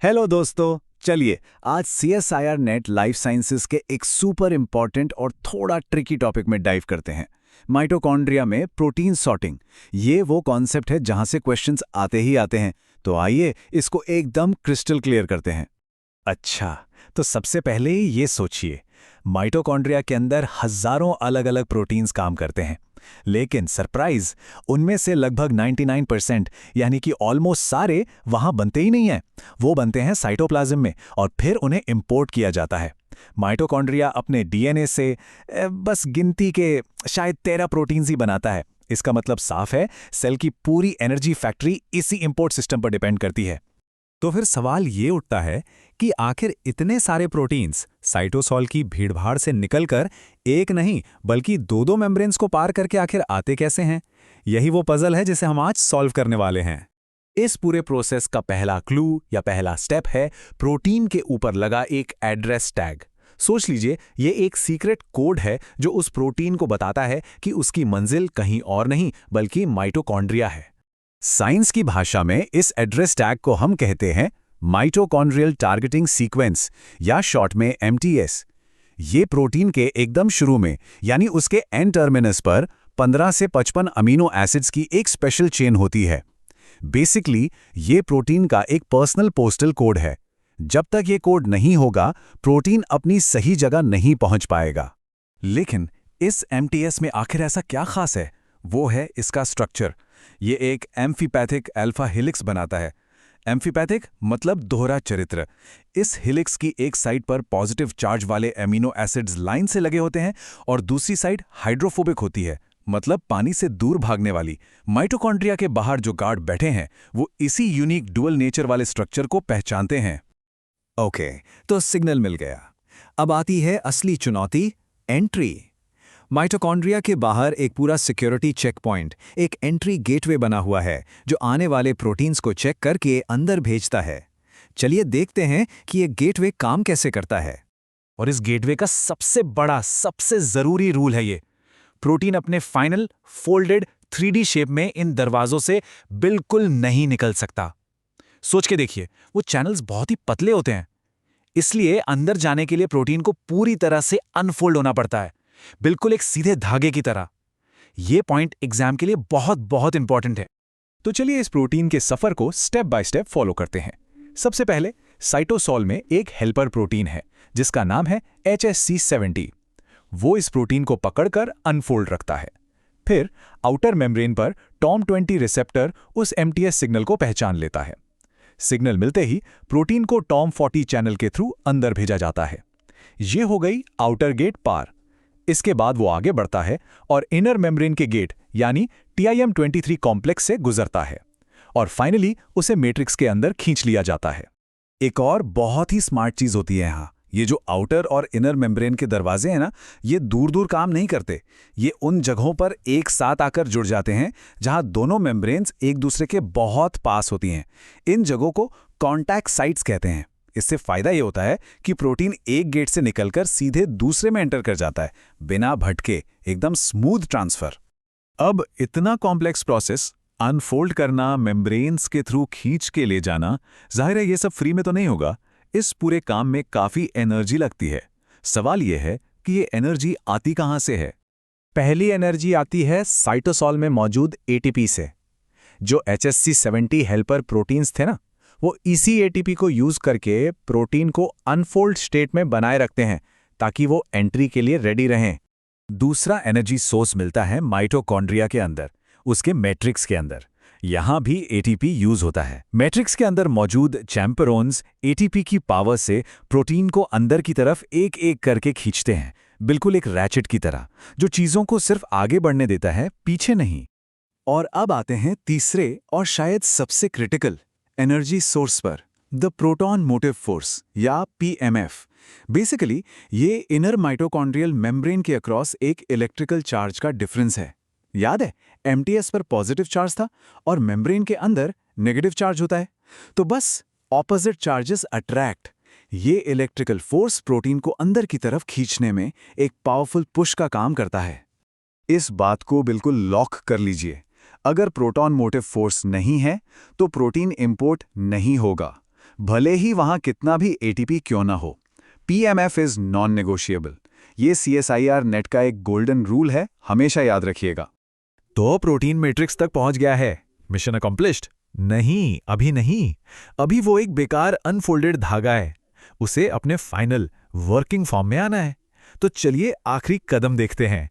Hello दोस्तों, चलिए आज CSIR नेट लाइफ साइंसेज के एक सुपर इम्पॉर्टेंट और थोड़ा ट्रिकी टॉपिक में डाइव करते हैं। माइटोकॉन्ड्रिया में प्रोटीन सॉर्टिंग। ये वो कॉन्सेप्ट है जहां से क्वेश्चंस आते ही आते हैं, तो आइए इसको एकदम क्रिस्टल क्लियर करते हैं। अच्छा, तो सबसे पहले ये सोचिए, माइटोकॉन्ड्रिया के अंदर हजारों अलग अलग प्रोटीन्स काम करते हैं, लेकिन सरप्राइज, उनमें से लगभग 99% यानी कि ऑलमोस्ट सारे वहां बनते ही नहीं हैं। वो बनते हैं साइटोप्लाज्म में और फिर उन्हें इंपोर्ट किया जाता है। माइटोकॉन्ड्रिया अपने डीएनए से बस गिनती के शायद 13 प्रोटीन्स ही बनाता है। इसका मतलब साफ है, सेल की पूरी एनर्जी फैक्ट्री इसी इंपोर्ट सिस्टम पर डिपेंड करती है। तो फिर सवाल ये उठता है कि आखिर इतने सारे प्रोटीन्स साइटोसॉल की भीड़भाड़ से निकलकर एक नहीं बल्कि दो मेम्ब्रेन्स को पार करके आखिर आते कैसे हैं? यही वो पजल है जिसे हम आज सॉल्व करने वाले हैं। इस पूरे प्रोसेस का पहला क्लू या पहला स्टेप है प्रोटीन के ऊपर लगा एक एड्रेस टैग। सोच लीजिए, ये एक सीक्रेट कोड है जो उस प्रोटीन को बताता है कि उसकी मंजिल कहीं और नहीं बल्कि माइटोकॉन्ड्रिया है। साइंस की भाषा में इस एड्रेस टैग को हम कहते हैं माइटोकॉन्ड्रियल टारगेटिंग सीक्वेंस या शॉर्ट में MTS। ये प्रोटीन के एकदम शुरू में यानी उसके एंड टर्मिनस पर 15 से 55 अमीनो एसिड्स की एक स्पेशल चेन होती है। बेसिकली ये प्रोटीन का एक पर्सनल पोस्टल कोड है। जब तक ये कोड नहीं होगा, प्रोटीन अपनी सही जगह नहीं पहुंच पाएगा। लेकिन इस MTS में आखिर ऐसा क्या खास है? वो है इसका स्ट्रक्चर। ये एक एम्फीपैथिक अल्फा हेलिक्स बनाता है। एम्फीपैथिक मतलब दोहरा चरित्र। इस हेलिक्स की एक साइड पर पॉजिटिव चार्ज वाले एमिनो एसिड्स लाइन से लगे होते हैं और दूसरी साइड हाइड्रोफोबिक होती है, मतलब पानी से दूर भागने वाली। माइटोकॉन्ड्रिया के बाहर जो गार्ड बैठे हैं वो इसी यूनिक डुअल नेचर वाले स्ट्रक्चर को पहचानते हैं। ओके, तो सिग्नल मिल गया। अब आती है असली चुनौती, एंट्री। माइटोकॉन्ड्रिया के बाहर एक पूरा सिक्योरिटी चेक पॉइंट, एक एंट्री गेटवे बना हुआ है जो आने वाले प्रोटीन्स को चेक करके अंदर भेजता है। चलिए देखते हैं कि ये गेटवे काम कैसे करता है। और इस गेटवे का सबसे बड़ा, सबसे जरूरी रूल है ये, प्रोटीन अपने फाइनल फोल्डेड 3D शेप में इन दरवाजों से बिल्कुल नहीं निकल सकता। सोच के देखिए, वो चैनल्स बहुत ही पतले होते हैं, इसलिए अंदर जाने के लिए प्रोटीन को पूरी तरह से अनफोल्ड होना पड़ता है, बिल्कुल एक सीधे धागे की तरह। यह पॉइंट एग्जाम के लिए बहुत बहुत इंपॉर्टेंट है। तो चलिए इस प्रोटीन के सफर को स्टेप बाय स्टेप फॉलो करते हैं। सबसे पहले साइटोसॉल में एक हेल्पर प्रोटीन है जिसका नाम है HSC70। वो इस प्रोटीन को पकड़कर अनफोल्ड रखता है। फिर आउटर मेम्ब्रेन पर TOM20 रिसेप्टर उस MTS सिग्नल को पहचान लेता है। सिग्नल मिलते ही प्रोटीन को TOM40 चैनल के थ्रू अंदर भेजा जाता है। ये हो गई आउटर गेट पार। इसके बाद वो आगे बढ़ता है और इनर मेम्ब्रेन के गेट यानी TIM23 कॉम्प्लेक्स से गुजरता है और फाइनली उसे मैट्रिक्स के अंदर खींच लिया जाता है। एक और बहुत ही स्मार्ट चीज होती है यहाँ, ये जो आउटर और इनर मेम्ब्रेन के दरवाजे हैं ना, ये दूर दूर काम नहीं करते। ये उन जगहों पर एक साथ आकर जुड़ जाते हैं जहां दोनों मेम्ब्रेन्स एक दूसरे के बहुत पास होती हैं। इन जगहों को कॉन्टैक्ट साइट्स कहते हैं। इससे फायदा ये होता है कि प्रोटीन एक गेट से निकलकर सीधे दूसरे में एंटर कर जाता है, बिना भटके, एकदम स्मूथ ट्रांसफर। अब इतना कॉम्प्लेक्स प्रोसेस अनफोल्ड करना, मेम्ब्रेन्स के थ्रू खींच के ले जाना, जाहिर है ये सब फ्री में तो नहीं होगा। इस पूरे काम में काफी एनर्जी लगती है। सवाल यह है कि ये एनर्जी आती कहां से है? पहली एनर्जी आती है साइटोसॉल में मौजूद ATP से। जो HSC70 हेल्पर प्रोटीन्स थे ना, वो इसी ATP को यूज करके प्रोटीन को अनफोल्ड स्टेट में बनाए रखते हैं ताकि वो एंट्री के लिए रेडी रहें। दूसरा एनर्जी सोर्स मिलता है माइटोकॉन्ड्रिया के अंदर, उसके मैट्रिक्स के अंदर। यहां भी ATP यूज होता है। मैट्रिक्स के अंदर मौजूद चैम्परोन्स ATP की पावर से प्रोटीन को अंदर की तरफ एक एक करके खींचते हैं, बिल्कुल एक रैचेट की तरह, जो चीजों को सिर्फ आगे बढ़ने देता है, पीछे नहीं। और अब आते हैं तीसरे और शायद सबसे क्रिटिकल एनर्जी सोर्स पर, द प्रोटॉन मोटिव फोर्स या PMF। बेसिकली ये इनर माइटोकॉन्ड्रियल मेम्ब्रेन के अक्रॉस एक इलेक्ट्रिकल चार्ज का डिफरेंस है। याद है, MTS पर पॉजिटिव चार्ज था और मेम्ब्रेन के अंदर नेगेटिव चार्ज होता है, तो बस ऑपोजिट चार्जेस अट्रैक्ट। ये इलेक्ट्रिकल फोर्स प्रोटीन को अंदर की तरफ खींचने में एक पावरफुल पुश का काम करता है। इस बात को बिल्कुल लॉक कर लीजिए। अगर प्रोटॉन मोटिव फोर्स नहीं है तो प्रोटीन इंपोर्ट नहीं होगा। भले ही वहां कितना भी एटीपी क्यों ना हो। PMF is non negotiable. ये सीएसआईआर नेट का एक गोल्डन रूल है, हमेशा याद रखिएगा। तो प्रोटीन मैट्रिक्स तक पहुंच गया है, मिशन अकम्प्लिश्ड? नहीं, अभी नहीं। अभी वो एक बेकार अनफोल्डेड धागा है। उसे अपने फाइनल वर्किंग फॉर्म में आना है। तो चलिए आखिरी कदम देखते हैं।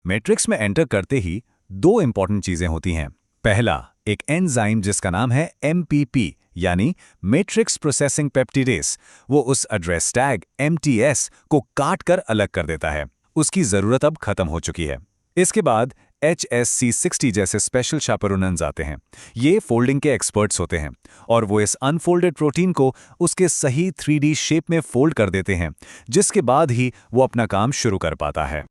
मैट्रिक्स में एंटर करते ही दो इंपॉर्टेंट चीजें होती हैं। पहला, एक एंजाइम जिसका नाम है एमपीपी यानी मैट्रिक्स प्रोसेसिंग पेप्टिडेस, वो उस एड्रेस टैग MTS को काट कर अलग कर देता है। उसकी जरूरत अब खत्म हो चुकी है। इसके बाद HSC60 जैसे स्पेशल chaperones आते हैं। ये फोल्डिंग के एक्सपर्ट्स होते हैं और वो इस अनफोल्डेड प्रोटीन को उसके सही 3D शेप में फोल्ड कर देते हैं, जिसके बाद ही वो अपना काम शुरू कर पाता है।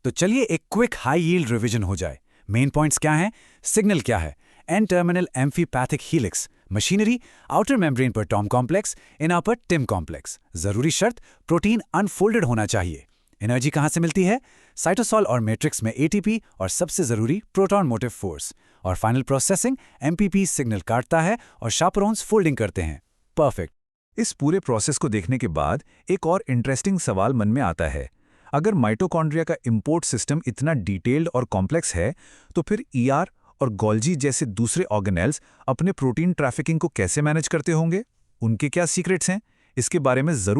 तो चलिए एक क्विक हाई यील्ड रिवीजन हो जाए। मेन पॉइंट्स क्या हैं? सिग्नल क्या है? N terminal amphipathic helix, machinery outer membrane पर टॉम कॉम्प्लेक्स, इनर पर टिम कॉम्प्लेक्स। जरूरी शर्त, प्रोटीन अनफोल्डेड होना चाहिए। एनर्जी कहाँ से मिलती है? साइटोसॉल और मैट्रिक्स में एटीपी और सबसे जरूरी प्रोटॉन मोटिव फोर्स। और फाइनल प्रोसेसिंग, एमपीपी सिग्नल काटता है और chaperones फोल्डिंग करते हैं। परफेक्ट। इस पूरे प्रोसेस को देखने के बाद एक और इंटरेस्टिंग सवाल मन में आता है। अगर माइटोकॉन्ड्रिया का इंपोर्ट सिस्टम इतना डिटेल्ड और कॉम्प्लेक्स है, तो फिर ER और गोल्जी जैसे दूसरे ऑर्गेनेल्स अपने प्रोटीन ट्रैफिकिंग को कैसे मैनेज करते होंगे? उनके क्या सीक्रेट्स हैं? इसके बारे में जरूर